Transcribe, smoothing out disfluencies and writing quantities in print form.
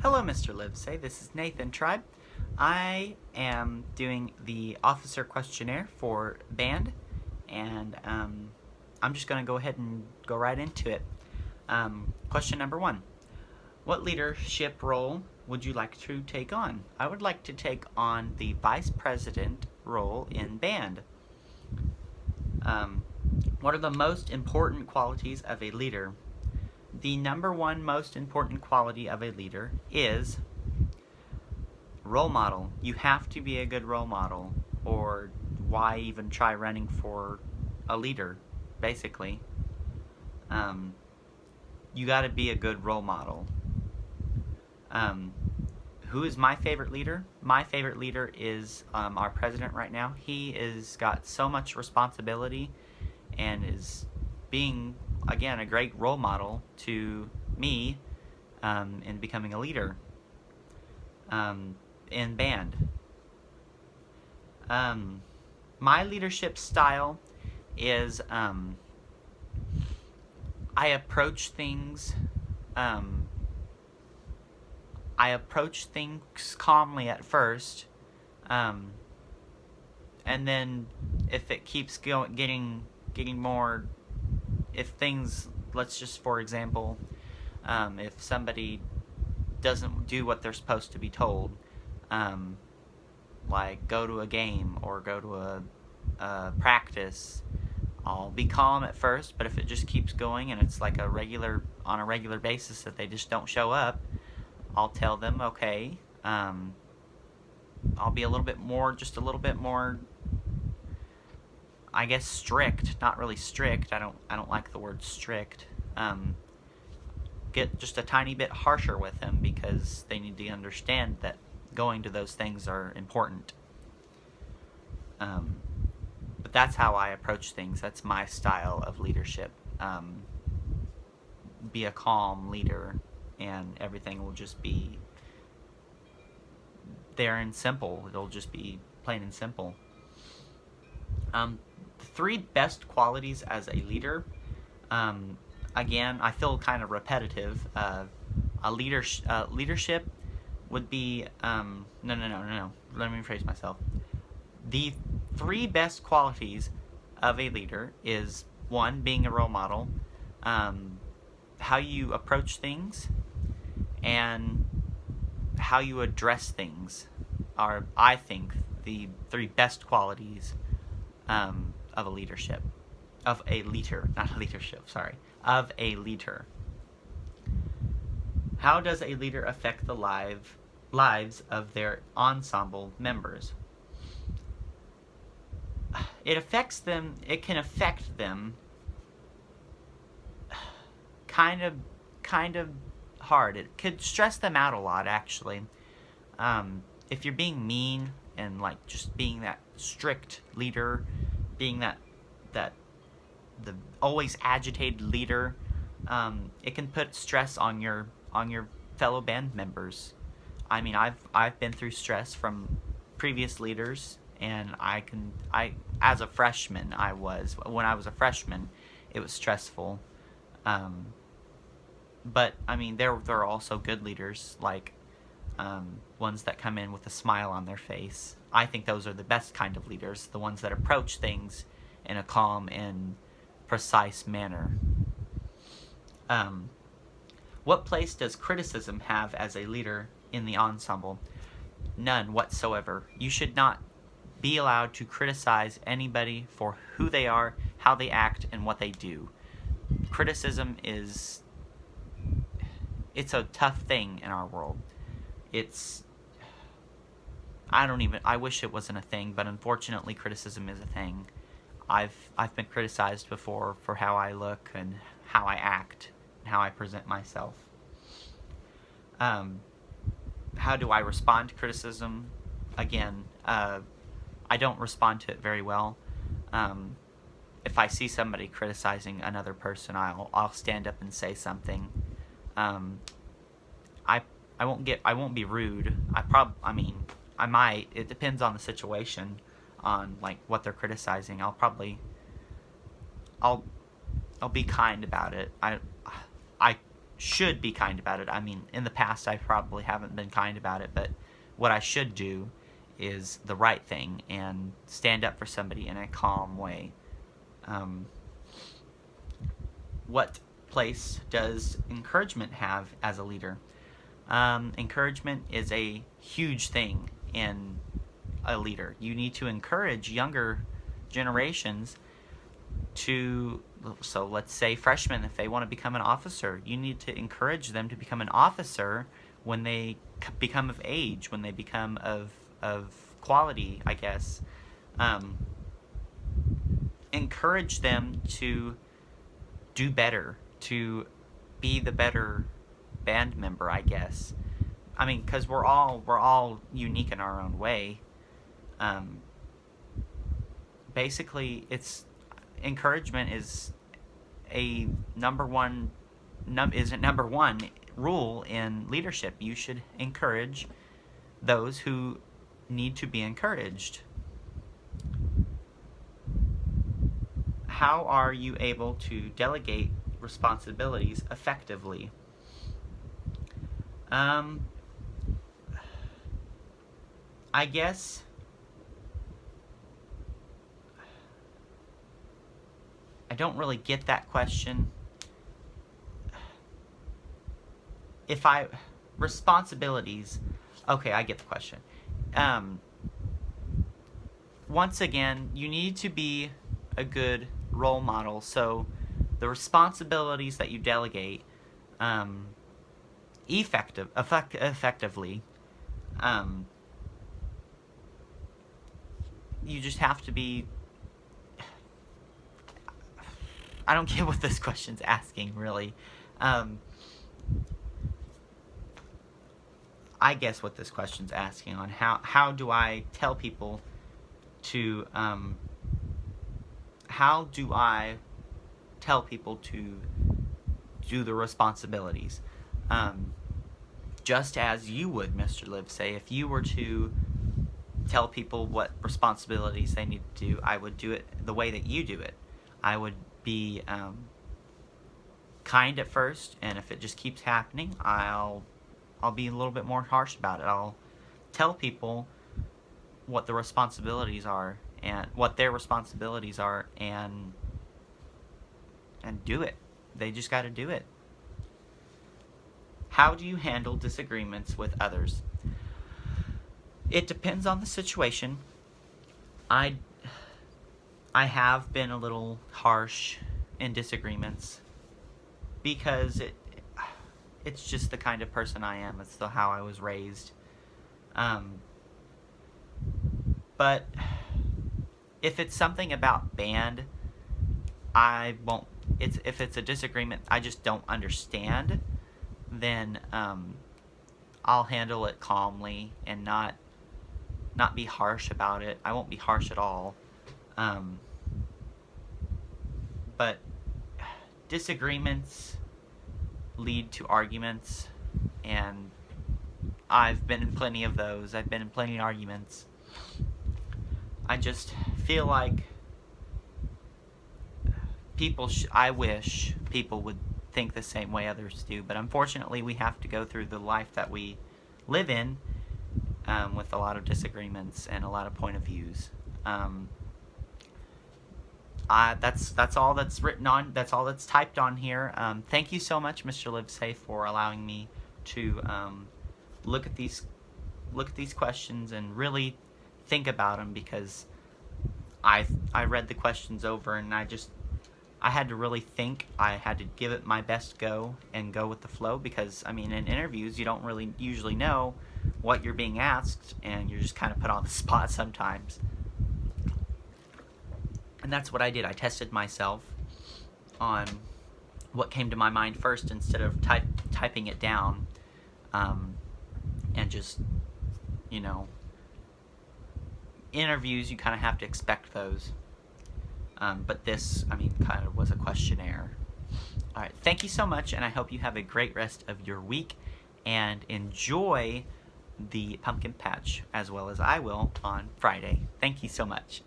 Hello, Mr. Livesay. This is Nathan Tribe. I am doing the officer questionnaire for band, and I'm just going to go ahead and go right into it. Question number 1. What leadership role would you like to take on? I would like to take on the vice president role in band. What are the most important qualities of a leader? The number one most important quality of a leader is role model. You have to be a good role model, or why even try running for a leader, basically. You got to be a good role model. Who is my favorite leader? My favorite leader is our president right now. He has got so much responsibility and is being, again, a great role model to me in becoming a leader in band. My leadership style is I approach things calmly at first, and then if it keeps getting more, if things, let's just, for example, if somebody doesn't do what they're supposed to be told, like go to a game or go to a practice, I'll be calm at first, but if it just keeps going and it's like on a regular basis that they just don't show up, I'll tell them, okay, I'll be a little bit more, I guess, strict. Not really strict. I don't like the word strict. Get just a tiny bit harsher with them because they need to understand that going to those things are important. But that's how I approach things. That's my style of leadership. Be a calm leader, and everything will just be there and simple. It'll just be plain and simple. The 3 best qualities as a leader. Again, I feel kind of repetitive. Leadership would be no. Let me rephrase myself. The 3 best qualities of a leader is 1, being a role model, how you approach things, and how you address things are, I think, the 3 best qualities of a leader. How does a leader affect the lives of their ensemble members? It can affect them kind of hard. It could stress them out a lot, actually. If you're being mean and just being that strict leader, being that the always agitated leader, it can put stress on your fellow band members. I mean, I've been through stress from previous leaders, and as a freshman, when I was a freshman, it was stressful. But I mean, there are also good leaders, like ones that come in with a smile on their face. I think those are the best kind of leaders, the ones that approach things in a calm and precise manner. What place does criticism have as a leader in the ensemble? None whatsoever. You should not be allowed to criticize anybody for who they are, how they act, and what they do. Criticism it's a tough thing in our world. I wish it wasn't a thing, but unfortunately criticism is a thing. I've been criticized before for how I look and how I act and how I present myself. How do I respond to criticism? Again, I don't respond to it very well. If I see somebody criticizing another person, I'll stand up and say something. I won't be rude. I might. It depends on the situation, on what they're criticizing. I'll be kind about it. should be kind about it. I mean, in the past I probably haven't been kind about it, but what I should do is the right thing and stand up for somebody in a calm way. What place does encouragement have as a leader? Encouragement is a huge thing in a leader. You need to encourage younger generations to, so let's say freshmen, if they want to become an officer, you need to encourage them to become an officer when they become of age, when they become of quality, I guess. Encourage them to do better, to be the better band member, I guess. I mean, because we're all unique in our own way. Basically, encouragement is a number one rule in leadership. You should encourage those who need to be encouraged. How are you able to delegate responsibilities effectively? I guess I don't really get that question. Responsibilities, okay, I get the question. Once again, you need to be a good role model, so the responsibilities that you delegate effectively, you just have to be, I don't get what this question's asking, really. I guess what this question's asking on how do I tell people to do the responsibilities, just as you would, Mr. Liv, say, if you were to tell people what responsibilities they need to do, I would do it the way that you do it. I would be kind at first, and if it just keeps happening, I'll be a little bit more harsh about it. I'll tell people what the responsibilities are and what their responsibilities are, and do it. They just got to do it. How do you handle disagreements with others? It depends on the situation. I have been a little harsh in disagreements because it's just the kind of person I am. It's how I was raised. But if it's something about band, I won't. If it's a disagreement I just don't understand, then I'll handle it calmly and not be harsh about it. I won't be harsh at all. But disagreements lead to arguments, and I've been in plenty of those. I've been in plenty of arguments. I just feel like I wish people would think the same way others do, but unfortunately we have to go through the life that we live in with a lot of disagreements and a lot of point of views. That's all that's written on. That's all that's typed on here. Thank you so much, Mr. Livesay, for allowing me to look at these questions and really think about them, because I read the questions over and I had to really think. I had to give it my best go and go with the flow, because I mean, in interviews you don't really usually know what you're being asked, and you're just kind of put on the spot sometimes. And that's what I did. I tested myself on what came to my mind first instead of typing it down, and just, interviews, you kind of have to expect those. But this, kind of was a questionnaire. All right, thank you so much, and I hope you have a great rest of your week, and enjoy the pumpkin patch as well as I will on Friday. Thank you so much.